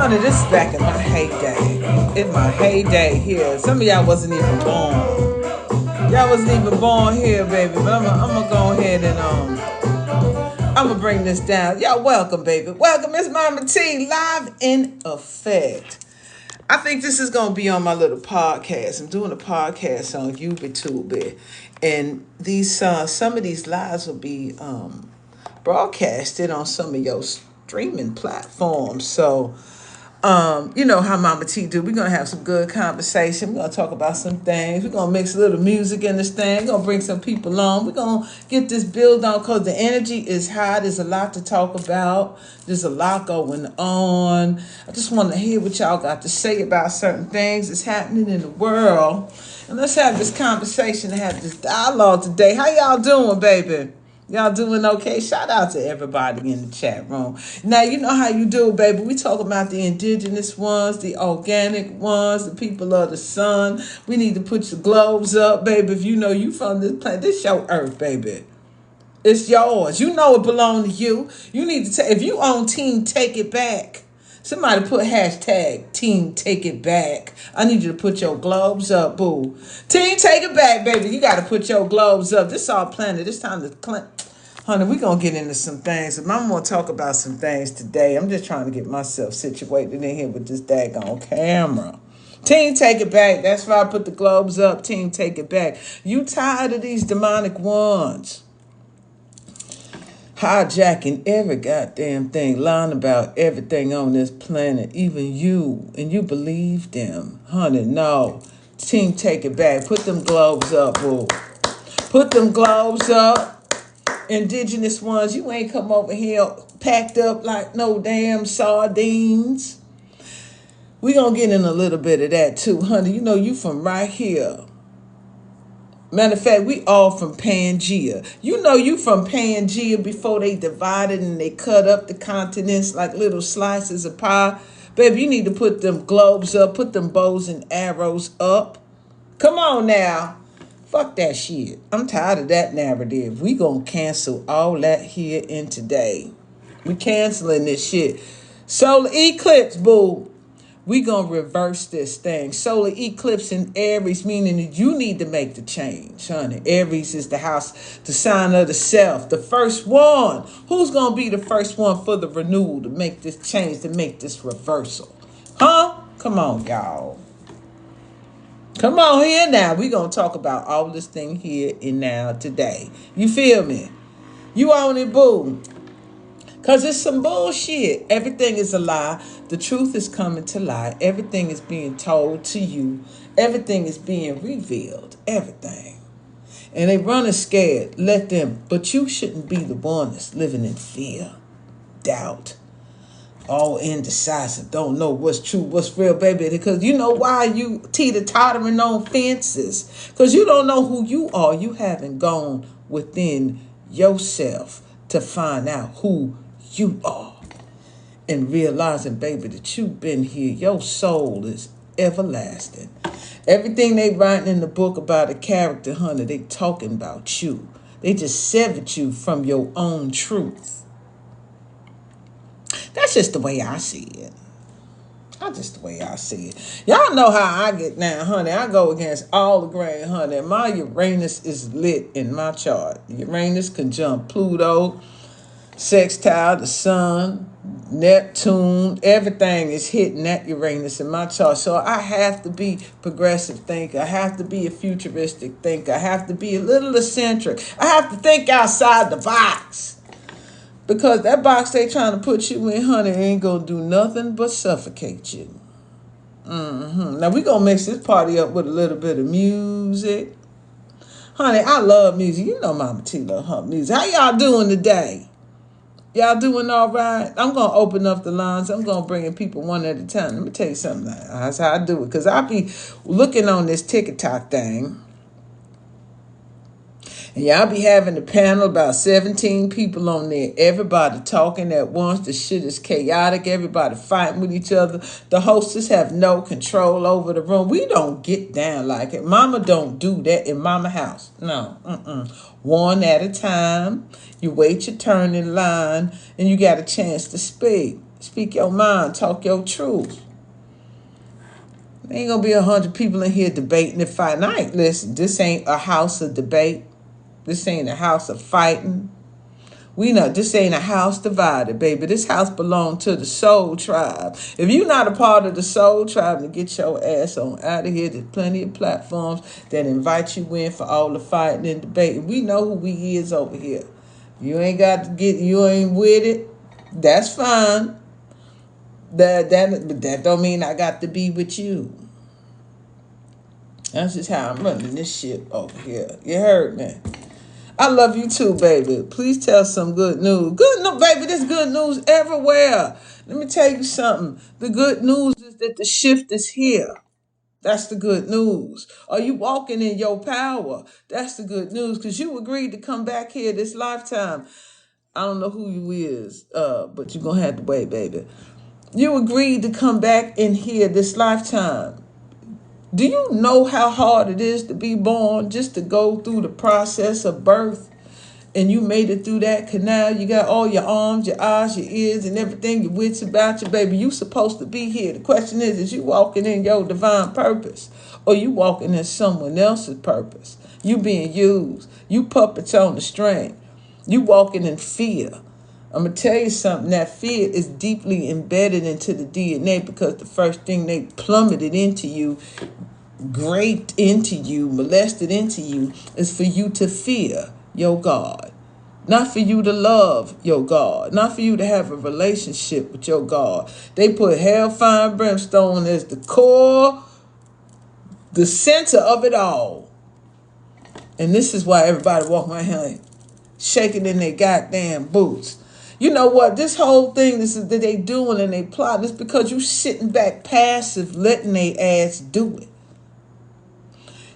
Honey, this is back in my heyday. In my heyday here. Some of y'all wasn't even born. Y'all wasn't even born here, baby. But I'm gonna go ahead and I'm gonna bring this down. Y'all welcome, baby. Welcome, Miss MahMah Tea, live in effect. I think this is gonna be on my little podcast. I'm doing a podcast on UPHOLD, and these some of these lives will be broadcasted on some of your streaming platforms. So, you know how MahMah Tea do. We're going to have some good conversation. We're going to talk about some things. We're going to mix a little music in this thing. We're going to bring some people on. We're going to get this build on because the energy is high. There's a lot to talk about. There's a lot going on. I just want to hear what y'all got to say about certain things that's happening in the world. And let's have this conversation and have this dialogue today. How y'all doing, baby? Y'all doing okay? Shout out to everybody in the chat room. Now, you know how you do, baby. We talk about the indigenous ones, the organic ones, the people of the sun. We need to put your globes up, baby. If you know you from this planet, this your earth, baby. It's yours. You know it belongs to you. You need to take, if you own Team Take It Back, somebody put hashtag Team Take It Back. I need you to put your globes up, boo. Team Take It Back, baby. You got to put your globes up. This all planted. It's time to cleanse. Honey, we're going to get into some things. I'm going to talk about some things today. I'm just trying to get myself situated in here with this daggone camera. Team Take It Back. That's why I put the globes up. Team Take It Back. You tired of these demonic ones hijacking every goddamn thing, lying about everything on this planet, even you, and you believe them? Honey, no. Team Take It Back. Put them globes up, boo. Put them globes up. Indigenous ones, you ain't come over here packed up like no damn sardines. We gonna get in a little bit of that too, honey. You know you from right here. Matter of fact, we all from Pangea. You know you from Pangea before they divided and they cut up the continents like little slices of pie. Baby, you need to put them globes up, put them bows and arrows up. Come on now. Fuck that shit. I'm tired of that narrative. We gonna cancel all that here in today. We canceling this shit. Solar eclipse, boo. We gonna reverse this thing. Solar eclipse in Aries, meaning that you need to make the change, honey. Aries is the house, the sign of the self, the first one. Who's gonna be the first one for the renewal to make this change, to make this reversal? Huh? Come on, y'all. Come on here now. We're going to talk about all this thing here and now today. You feel me? You own it, boo. Because it's some bullshit. Everything is a lie. The truth is coming to light. Everything is being told to you. Everything is being revealed. Everything. And they running scared. Let them. But you shouldn't be the one that's living in fear, doubt, all indecisive, don't know what's true, what's real, baby. Because you know why you teeter-tottering on fences? Because you don't know who you are. You haven't gone within yourself to find out who you are. And realizing, baby, that you've been here. Your soul is everlasting. Everything they writing in the book about a character, honey, they talking about you. They just severed you from your own truth. That's just the way I see it. That's just the way I see it. Y'all know how I get now, honey. I go against all the grain, honey. My Uranus is lit in my chart. Uranus conjunct Pluto, sextile the sun, Neptune. Everything is hitting that Uranus in my chart. So I have to be progressive thinker. I have to be a futuristic thinker. I have to be a little eccentric. I have to think outside the box. Because that box they trying to put you in, honey, ain't going to do nothing but suffocate you. Now, we going to mix this party up with a little bit of music. Honey, I love music. You know MahMah Tea love her music. How y'all doing today? Y'all doing all right? I'm going to open up the lines. I'm going to bring in people one at a time. Let me tell you something. That's how I do it. Because I be looking on this TikTok thing. And y'all be having a panel, about 17 people on there. Everybody talking at once. The shit is chaotic. Everybody fighting with each other. The hostess have no control over the room. We don't get down like it. Mama don't do that in Mama house. No. One at a time. You wait your turn in line and you got a chance to speak. Speak your mind. Talk your truth. There ain't gonna be 100 people in here debating and fighting. Listen, this ain't a house of debate. This ain't a house of fighting. We know this ain't a house divided, baby. This house belongs to the soul tribe. If you're not a part of the soul tribe, then get your ass on out of here. There's plenty of platforms that invite you in for all the fighting and debating. We know who we is over here. You ain't with it. That's fine. That don't mean I got to be with you. That's just how I'm running this shit over here. You heard me? I love you too, baby. Please tell some good news. Good news, baby. There's good news everywhere. Let me tell you something. The good news is that the shift is here. That's the good news. Are you walking in your power? That's the good news, because you agreed to come back here this lifetime. I don't know who you is, but you're going to have to wait, baby. You agreed to come back in here this lifetime. Do you know how hard it is to be born, just to go through the process of birth? And you made it through that canal. You got all your arms, your eyes, your ears, and everything, your wits about you, baby. You supposed to be here. The question is you walking in your divine purpose, or you walking in someone else's purpose? You being used. You puppets on the string. You walking in fear. I'm going to tell you something. That fear is deeply embedded into the DNA, because the first thing they plummeted into you, graped into you, molested into you, is for you to fear your God. Not for you to love your God. Not for you to have a relationship with your God. They put hellfire and brimstone as the core, the center of it all. And this is why everybody walking around here shaking in their goddamn boots. You know what? This whole thing this is that they doing and they plotting is because you sitting back passive, letting they ass do it.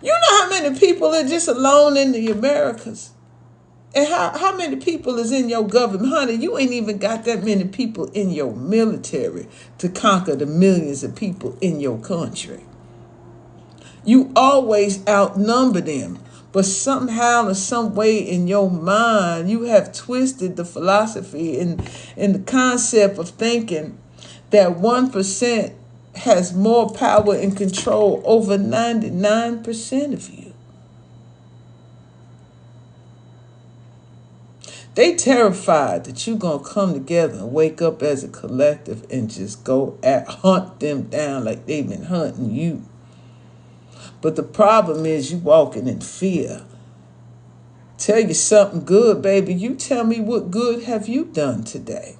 You know how many people are just alone in the Americas? And how many people is in your government? Honey, you ain't even got that many people in your military to conquer the millions of people in your country. You always outnumber them. But somehow or some way in your mind, you have twisted the philosophy and the concept of thinking that 1% has more power and control over 99% of you. They terrified that you're going to come together and wake up as a collective and just go hunt them down like they've been hunting you. But the problem is you walking in fear. Tell you something good, baby. You tell me, what good have you done today?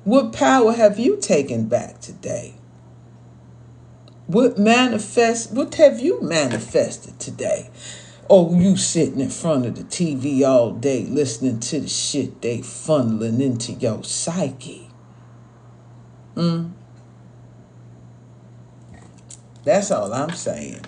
What power have you taken back today? What have you manifested today? Oh, you sitting in front of the TV all day listening to the shit they funneling into your psyche. That's all I'm saying.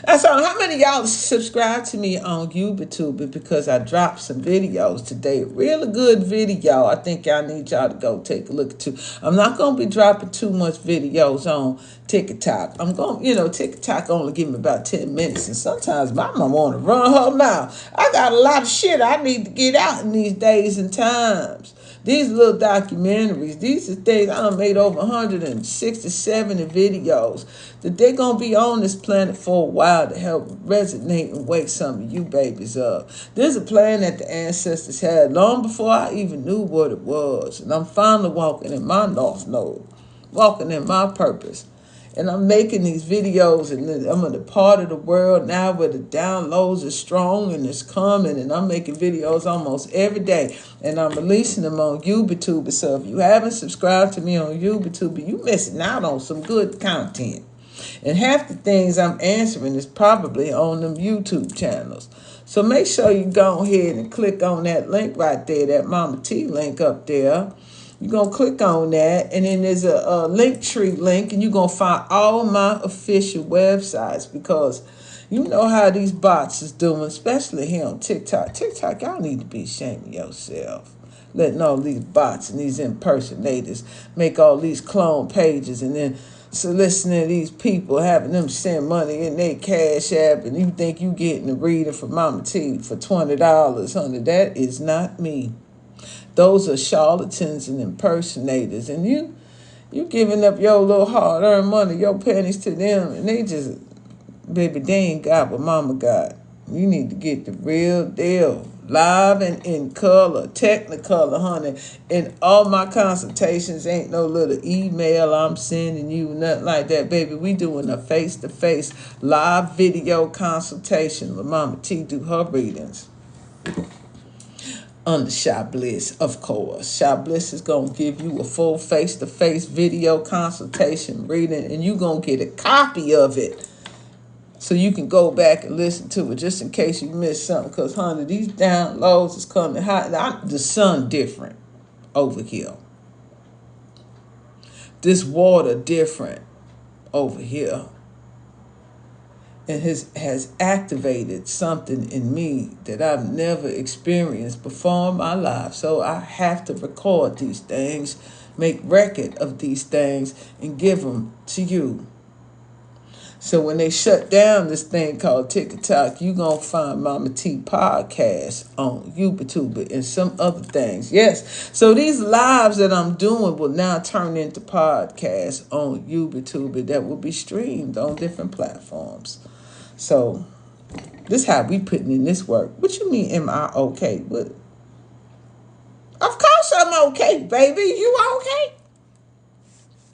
That's all. How many of y'all subscribe to me on YouTube? Because I dropped some videos today. Really good video. I think y'all need y'all to go take a look at too. I'm not going to be dropping too much videos on TikTok. I'm going, TikTok only give me about 10 minutes. And sometimes my mama want to run her mouth. I got a lot of shit I need to get out in these days and times. These little documentaries, these are things I done made over 160, videos that they're going to be on this planet for a while to help resonate and wake some of you babies up. There's a plan that the ancestors had long before I even knew what it was. And I'm finally walking in my North Node, walking in my purpose. And I'm making these videos, and I'm in a part of the world now where the downloads are strong and it's coming, and I'm making videos almost every day, and I'm releasing them on YouTube. So if you haven't subscribed to me on YouTube, you missing out on some good content. And half the things I'm answering is probably on them YouTube channels. So make sure you go ahead and click on that link right there, that MahMah Tea link up there. You're going to click on that, and then there's a Linktree link, and you're going to find all my official websites, because you know how these bots is doing, especially here on TikTok. TikTok, y'all need to be ashamed of yourself. Letting all these bots and these impersonators make all these clone pages and then soliciting these people, having them send money in their cash app, and you think you getting a reading from MahMah Tea for $20, honey. That is not me. Those are charlatans and impersonators, and you giving up your little hard-earned money, your pennies to them, and they just, baby, they ain't got what mama got. You need to get the real deal. Live and in color, technicolor, honey. And all my consultations ain't no little email I'm sending you, nothing like that, baby. We doing a face-to-face live video consultation with MahMah Tea do her readings. Under Shy Bliss, of course. Shy Bliss is going to give you a full face-to-face video consultation reading, and you're going to get a copy of it so you can go back and listen to it just in case you missed something. Because, honey, these downloads is coming hot. The sun different over here. This water different over here. And has activated something in me that I've never experienced before in my life. So I have to record these things, make record of these things, and give them to you. So when they shut down this thing called TikTok, you're going to find MahMah Tea podcast on YouTube and some other things. Yes. So these lives that I'm doing will now turn into podcasts on YouTube that will be streamed on different platforms. So this how we putting in this work. What you mean, am I okay? What? Of course I'm okay, baby. You okay?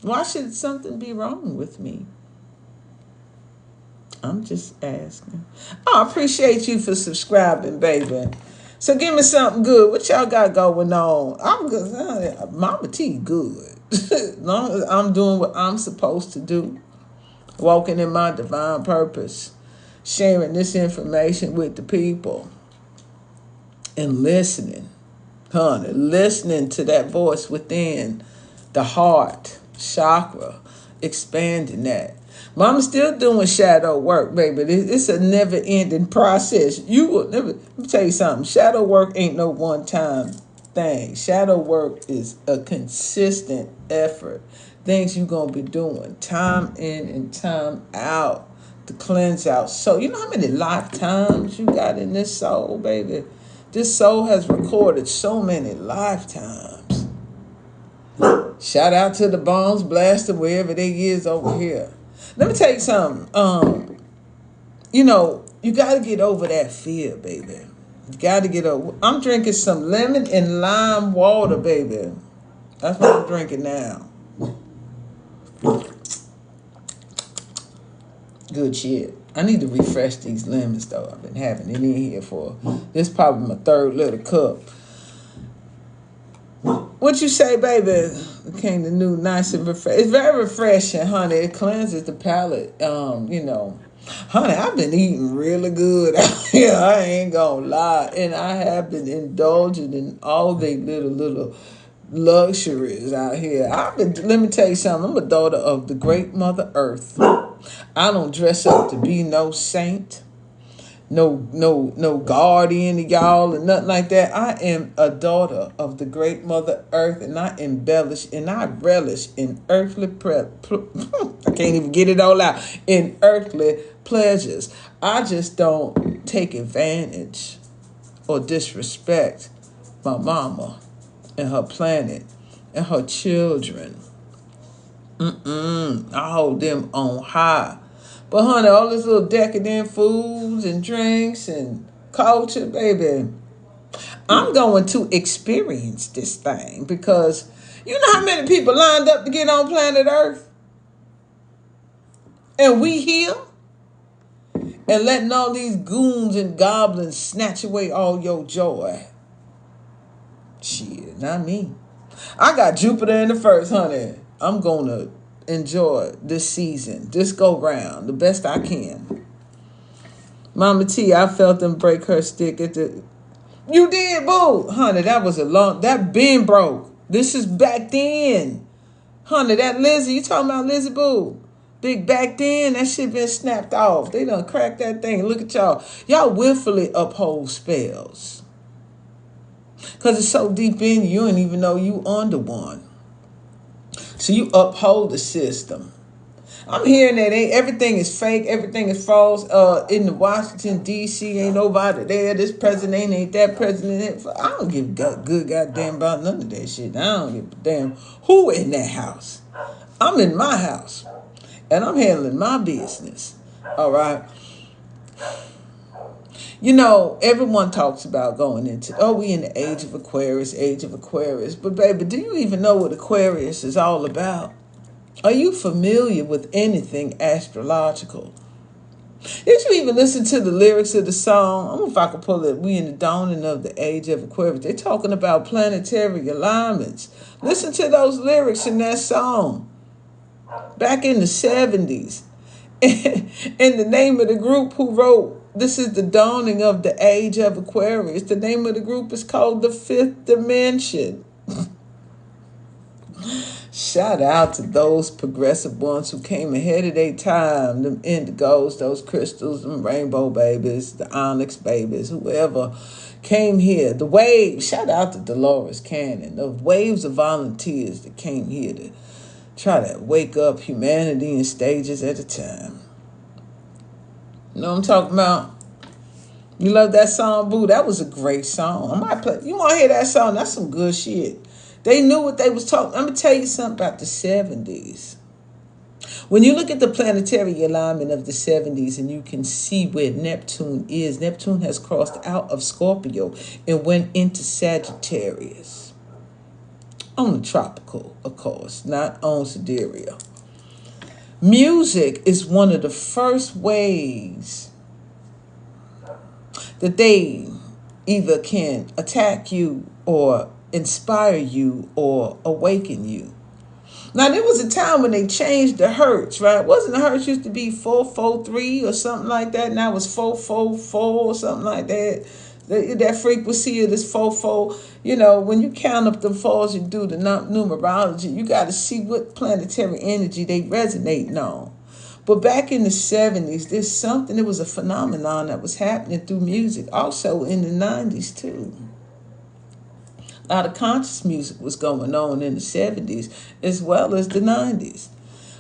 Why should something be wrong with me? I'm just asking. I appreciate you for subscribing, baby. So give me something good. What y'all got going on? I'm good. MahMah Tea good. As long as I'm doing what I'm supposed to do. Walking in my divine purpose. Sharing this information with the people. And listening. Honey, listening to that voice within the heart chakra. Expanding that. Mama's still doing shadow work, baby. It's a never-ending process. You will never. Let me tell you something. Shadow work ain't no one-time thing. Shadow work is a consistent effort. Things you're going to be doing time in and time out to cleanse out. So you know how many lifetimes you got in this soul, baby? This soul has recorded so many lifetimes. Shout out to the Bones Blaster, wherever they is over here. Let me tell you something. You know, you got to get over that fear, baby. You got to get over. I'm drinking some lemon and lime water, baby. That's what I'm drinking now. Good shit. I need to refresh these lemons, though. I've been having it in here for, this is probably my third little cup. What you say, baby? It came the new, nice and refreshing. It's very refreshing, honey. It cleanses the palate. You know, honey, I've been eating really good out here. I ain't gonna lie, and I have been indulging in all the little luxuries out here. Let me tell you something. I'm a daughter of the great Mother Earth. I don't dress up to be no saint. No guardian of y'all and nothing like that. I am a daughter of the great Mother Earth, and I embellish and I relish in earthly I can't even get it all out. In earthly pleasures. I just don't take advantage or disrespect my mama and her planet and her children. I hold them on high. But honey, all this little decadent foods and drinks and culture, baby, I'm going to experience this thing because you know how many people lined up to get on planet Earth? And we here? And letting all these goons and goblins snatch away all your joy. Shit, not me. I got Jupiter in the first, honey. I'm going to enjoy this season, this go round, the best I can. MahMah Tea, I felt them break her stick at the... You did, boo! Honey, that been broke. This is back then. Honey, that Lizzie, you talking about Lizzie, boo? Big back then, that shit been snapped off. They done cracked that thing. Look at y'all. Y'all willfully uphold spells. Because it's so deep in you don't even know you under one. So you uphold the system. I'm hearing that everything is fake, everything is false. In the Washington D.C. ain't nobody there. This president ain't that president. I don't give a good goddamn about none of that shit. I don't give a damn who in that house. I'm in my house, and I'm handling my business. All right. You know, everyone talks about going into, we in the age of Aquarius, But baby, do you even know what Aquarius is all about? Are you familiar with anything astrological? Did you even listen to the lyrics of the song? I don't know if I can pull it. We in the dawning of the age of Aquarius. They're talking about planetary alignments. Listen to those lyrics in that song. Back in the 70s. And the name of the group who wrote, this is the dawning of the age of Aquarius. The name of the group is called The Fifth Dimension. Shout out to those progressive ones who came ahead of their time. Them indigos, those crystals, them rainbow babies, the onyx babies, whoever came here. The waves, shout out to Dolores Cannon. The waves of volunteers that came here to try to wake up humanity in stages at a time. You know what I'm talking about? You love that song, boo? That was a great song. I might play. You want to hear that song? That's some good shit. They knew what they was talking. Let me tell you something about the 70s. When you look at the planetary alignment of the 70s and you can see where Neptune is, Neptune has crossed out of Scorpio and went into Sagittarius. On the tropical, of course, not on sidereal. Music is one of the first ways that they either can attack you or inspire you or awaken you. Now, there was a time when they changed the hertz, right? Wasn't the hertz used to be 443 or something like that? Now it's 444 or something like that. That frequency of this 44, you know, when you count up the fours, you do the numerology, you got to see what planetary energy they resonate on. But back in the 70s, there was a phenomenon that was happening through music, also in the 90s too. A lot of conscious music was going on in the 70s as well as the 90s.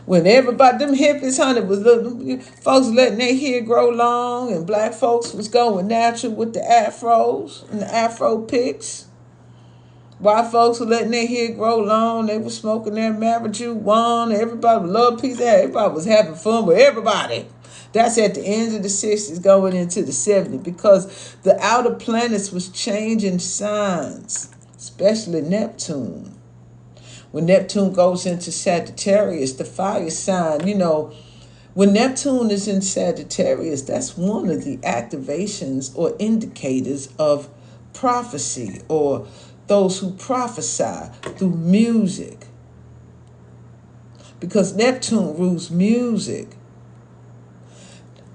When everybody, them hippies, honey, was little folks letting their hair grow long, and black folks was going natural with the afros and the afro picks. White folks were letting their hair grow long. They were smoking their marijuana. Everybody loved peace. Everybody was having fun with everybody. That's at the end of the 60s going into the 70s because the outer planets was changing signs, especially Neptune. When Neptune goes into Sagittarius, the fire sign, you know, when Neptune is in Sagittarius, that's one of the activations or indicators of prophecy or those who prophesy through music. Because Neptune rules music.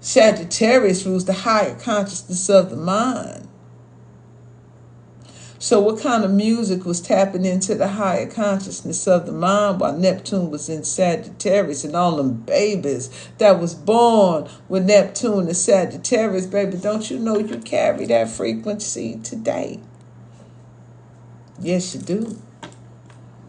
Sagittarius rules the higher consciousness of the mind. So what kind of music was tapping into the higher consciousness of the mind while Neptune was in Sagittarius and all them babies that was born with Neptune and Sagittarius, baby, don't you know you carry that frequency today? Yes, you do.